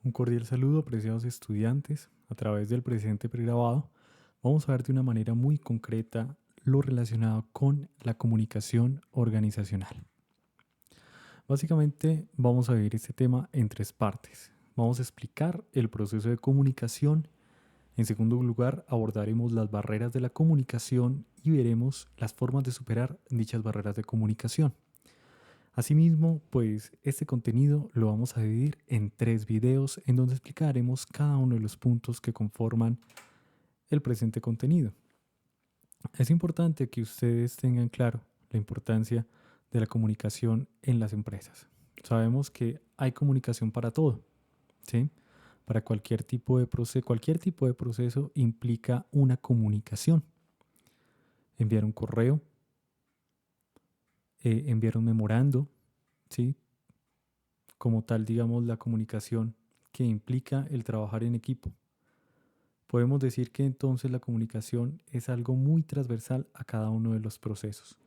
Un cordial saludo, apreciados estudiantes. A través del presente pregrabado, vamos a ver de una manera muy concreta lo relacionado con la comunicación organizacional. Básicamente, vamos a ver este tema en tres partes. Vamos a explicar el proceso de comunicación. En segundo lugar, abordaremos las barreras de la comunicación y veremos las formas de superar dichas barreras de comunicación. Asimismo, pues este contenido lo vamos a dividir en tres videos en donde explicaremos cada uno de los puntos que conforman el presente contenido. Es importante que ustedes tengan claro la importancia de la comunicación en las empresas. Sabemos que hay comunicación para todo, ¿sí? Para cualquier tipo de proceso implica una comunicación. Enviar un correo, enviar un memorando, ¿sí? Como tal, digamos, la comunicación que implica el trabajar en equipo. Podemos decir que entonces la comunicación es algo muy transversal a cada uno de los procesos.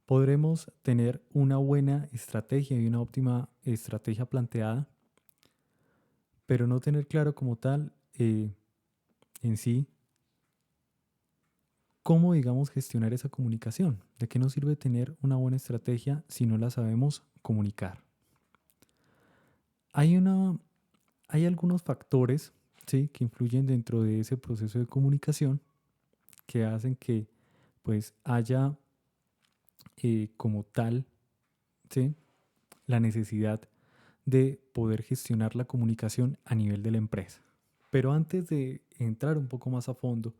Podremos tener una buena estrategia y una óptima estrategia planteada, pero no tener claro como tal en sí cómo, digamos, gestionar esa comunicación. ¿De qué nos sirve tener una buena estrategia si no la sabemos comunicar? Hay una Hay algunos factores, ¿sí?, que influyen dentro de ese proceso de comunicación que hacen que pues haya como tal, ¿sí?, la necesidad de poder gestionar la comunicación a nivel de la empresa. Pero antes de entrar un poco más a fondo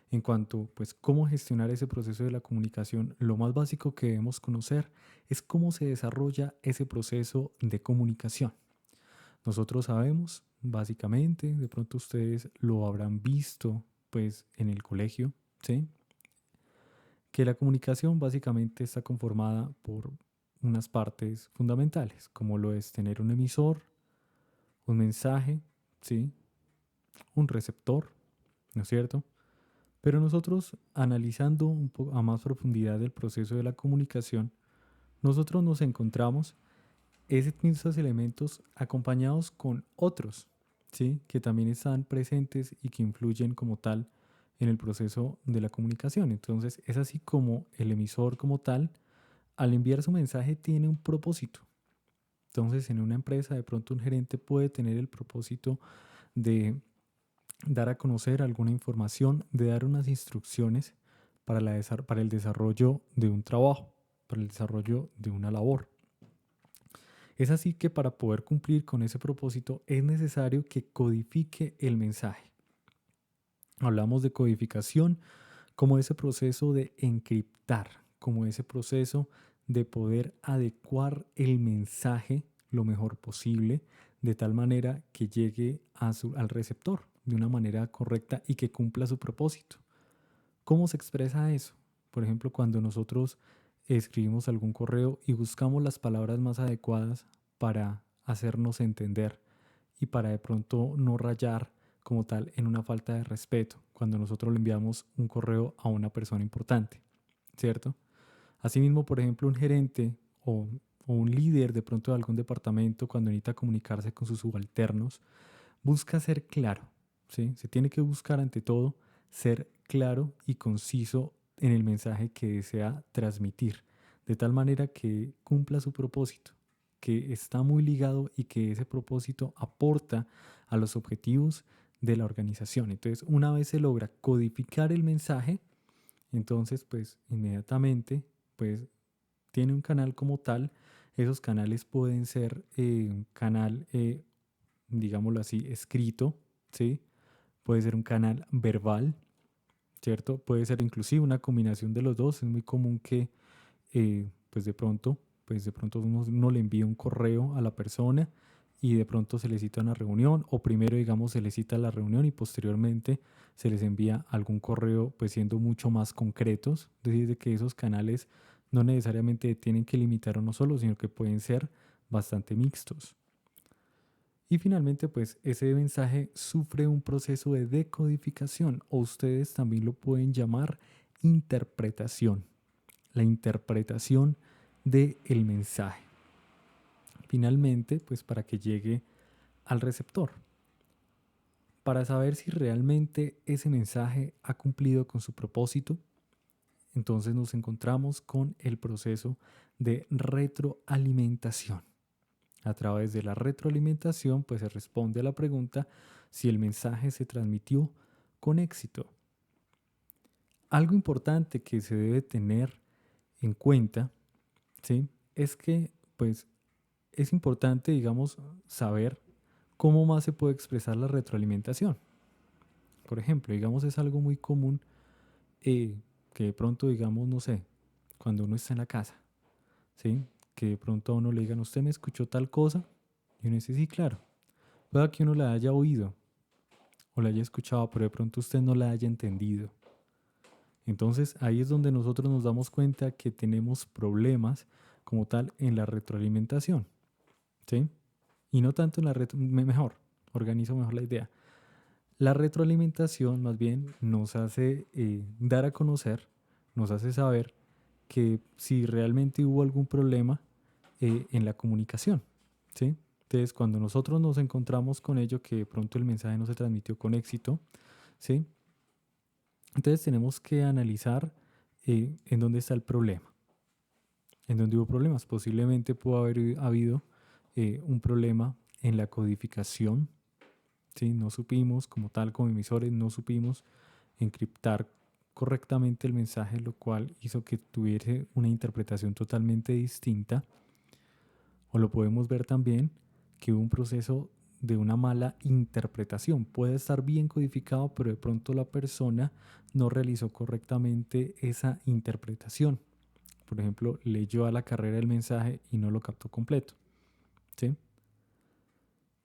en cuanto pues cómo gestionar ese proceso de la comunicación, lo más básico que debemos conocer es cómo se desarrolla ese proceso de comunicación. Nosotros sabemos, básicamente, de pronto ustedes lo habrán visto pues en el colegio, ¿sí?, que la comunicación básicamente está conformada por unas partes fundamentales, como lo es tener un emisor, un mensaje, ¿sí?, un receptor, ¿no es cierto? Pero nosotros, analizando un poco a más profundidad el proceso de la comunicación, nosotros nos encontramos esos elementos acompañados con otros, ¿sí?, que también están presentes y que influyen como tal en el proceso de la comunicación. Entonces, es así como el emisor como tal, al enviar su mensaje, tiene un propósito. Entonces, en una empresa, de pronto un gerente puede tener el propósito de dar a conocer alguna información, de dar unas instrucciones para el desarrollo de un trabajo, para el desarrollo de una labor. Es así que para poder cumplir con ese propósito es necesario que codifique el mensaje. Hablamos de codificación como ese proceso de encriptar, como ese proceso de poder adecuar el mensaje lo mejor posible, de tal manera que llegue al receptor de una manera correcta y que cumpla su propósito. ¿Cómo se expresa eso? Por ejemplo, cuando nosotros escribimos algún correo y buscamos las palabras más adecuadas para hacernos entender y para de pronto no rayar como tal en una falta de respeto cuando nosotros le enviamos un correo a una persona importante, ¿cierto? Asimismo, por ejemplo, un gerente o un líder de pronto de algún departamento cuando necesita comunicarse con sus subalternos, busca ser claro, ¿sí? Se tiene que buscar ante todo ser claro y conciso en el mensaje que desea transmitir, de tal manera que cumpla su propósito, que está muy ligado y que ese propósito aporta a los objetivos de la organización. Entonces, una vez se logra codificar el mensaje, entonces, pues inmediatamente, pues tiene un canal como tal. Esos canales pueden ser un canal, digámoslo así, escrito, ¿sí? Puede ser un canal verbal, ¿cierto? Puede ser inclusive una combinación de los dos. Es muy común que, pues de pronto uno le envía un correo a la persona y de pronto se le cita una reunión, o primero, digamos, se le cita la reunión y posteriormente se les envía algún correo, pues siendo mucho más concretos. Es decir, de que esos canales no necesariamente tienen que limitar a uno solo, sino que pueden ser bastante mixtos. Y finalmente, pues ese mensaje sufre un proceso de decodificación, o ustedes también lo pueden llamar interpretación. La interpretación del mensaje. Finalmente, pues para que llegue al receptor. para saber si realmente ese mensaje ha cumplido con su propósito, entonces nos encontramos con el proceso de retroalimentación. A través de la retroalimentación, pues se responde a la pregunta si el mensaje se transmitió con éxito. Algo importante que se debe tener en cuenta, ¿sí? Es que, pues, es importante, digamos, saber cómo más se puede expresar la retroalimentación. Por ejemplo, digamos, es algo muy común que de pronto, digamos, no sé, cuando uno está en la casa, ¿sí? Que de pronto a uno le digan, ¿usted me escuchó tal cosa? Y uno dice, sí, claro. Puede que uno la haya oído o la haya escuchado, pero de pronto usted no la haya entendido. Entonces ahí es donde nosotros nos damos cuenta que tenemos problemas como tal en la retroalimentación, ¿sí? Y no tanto en la mejor, organizo mejor la idea. La retroalimentación más bien nos hace dar a conocer, nos hace saber que si realmente hubo algún problema en la comunicación, ¿sí? Entonces, cuando nosotros nos encontramos con ello, que de pronto el mensaje no se transmitió con éxito, ¿sí? Entonces tenemos que analizar en dónde está el problema, en dónde hubo problemas. Posiblemente pudo haber habido un problema en la codificación, ¿sí? No supimos, como tal, como emisores, no supimos encriptar correctamente el mensaje, lo cual hizo que tuviese una interpretación totalmente distinta. O lo podemos ver también que hubo un proceso de una mala interpretación. Puede estar bien codificado, pero de pronto la persona no realizó correctamente esa interpretación. Por ejemplo, leyó a la carrera el mensaje y no lo captó completo, ¿sí?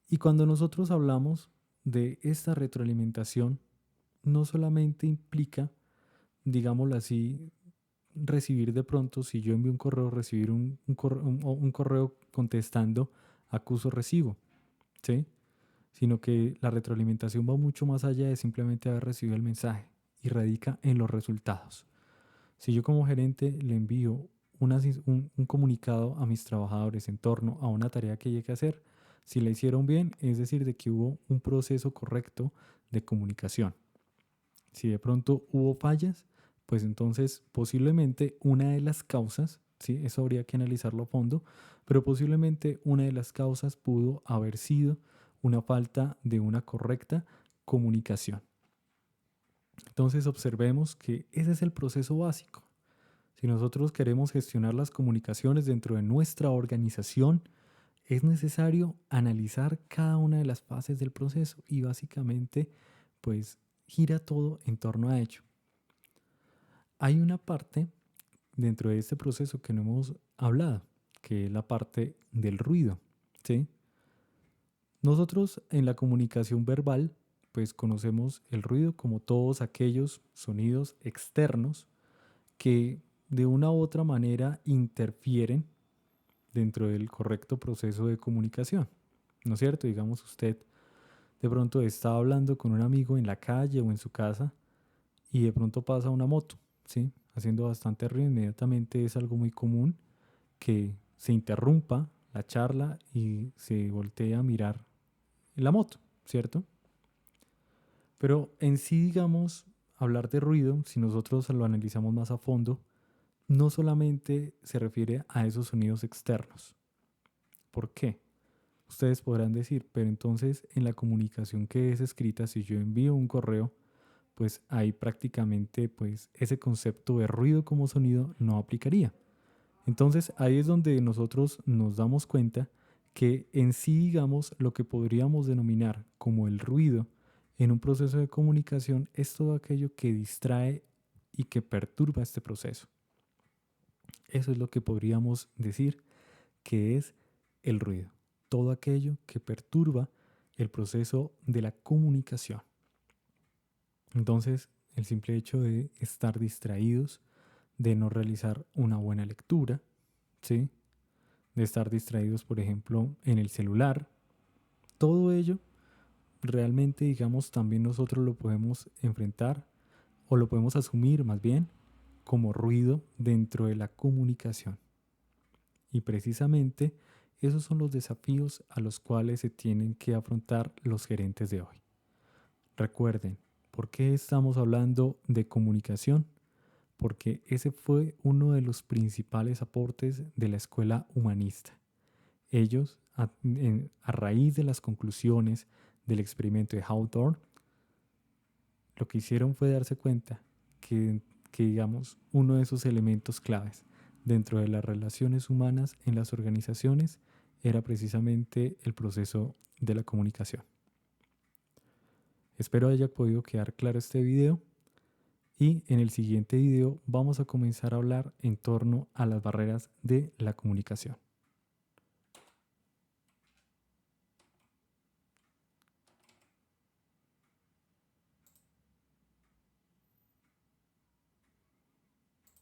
Y cuando nosotros hablamos de esta retroalimentación, no solamente implica, digámoslo así, recibir de pronto, si yo envío un correo, recibir un correo contestando acuso recibo, ¿sí? Sino que la retroalimentación va mucho más allá de simplemente haber recibido el mensaje y radica en los resultados. Si yo como gerente le envío un comunicado a mis trabajadores en torno a una tarea que llegue a hacer, si la hicieron bien, es decir, de que hubo un proceso correcto de comunicación. Si de pronto hubo fallas, pues entonces posiblemente una de las causas, ¿sí? Eso habría que analizarlo a fondo, pero posiblemente una de las causas pudo haber sido una falta de una correcta comunicación. Entonces observemos que ese es el proceso básico. Si nosotros queremos gestionar las comunicaciones dentro de nuestra organización, es necesario analizar cada una de las fases del proceso y básicamente pues gira todo en torno a ello. Hay una parte dentro de este proceso que no hemos hablado, que es la parte del ruido, ¿sí? Nosotros en la comunicación verbal pues conocemos el ruido como todos aquellos sonidos externos que de una u otra manera interfieren dentro del correcto proceso de comunicación, ¿no es cierto? Digamos, usted de pronto está hablando con un amigo en la calle o en su casa y de pronto pasa una moto, ¿sí? Haciendo bastante ruido, inmediatamente es algo muy común que se interrumpa la charla y se voltee a mirar la moto, ¿cierto? Pero en sí, digamos, hablar de ruido, si nosotros lo analizamos más a fondo, no solamente se refiere a esos sonidos externos. ¿Por qué? Ustedes podrán decir, pero entonces en la comunicación que es escrita, si yo envío un correo, pues ahí prácticamente pues ese concepto de ruido como sonido no aplicaría. Entonces ahí es donde nosotros nos damos cuenta que en sí, digamos, lo que podríamos denominar como el ruido en un proceso de comunicación es todo aquello que distrae y que perturba este proceso. Eso es lo que podríamos decir que es el ruido. Todo aquello que perturba el proceso de la comunicación. Entonces, el simple hecho de estar distraídos, de no realizar una buena lectura, ¿sí? De estar distraídos, por ejemplo, en el celular, todo ello realmente, digamos, también nosotros lo podemos enfrentar o lo podemos asumir más bien como ruido dentro de la comunicación. Y precisamente esos son los desafíos a los cuales se tienen que afrontar los gerentes de hoy. Recuerden, ¿por qué estamos hablando de comunicación? Porque ese fue uno de los principales aportes de la escuela humanista. Ellos, a raíz de las conclusiones del experimento de Hawthorne, lo que hicieron fue darse cuenta que, digamos, uno de esos elementos claves dentro de las relaciones humanas en las organizaciones era precisamente el proceso de la comunicación. Espero haya podido quedar claro este video y en el siguiente video vamos a comenzar a hablar en torno a las barreras de la comunicación.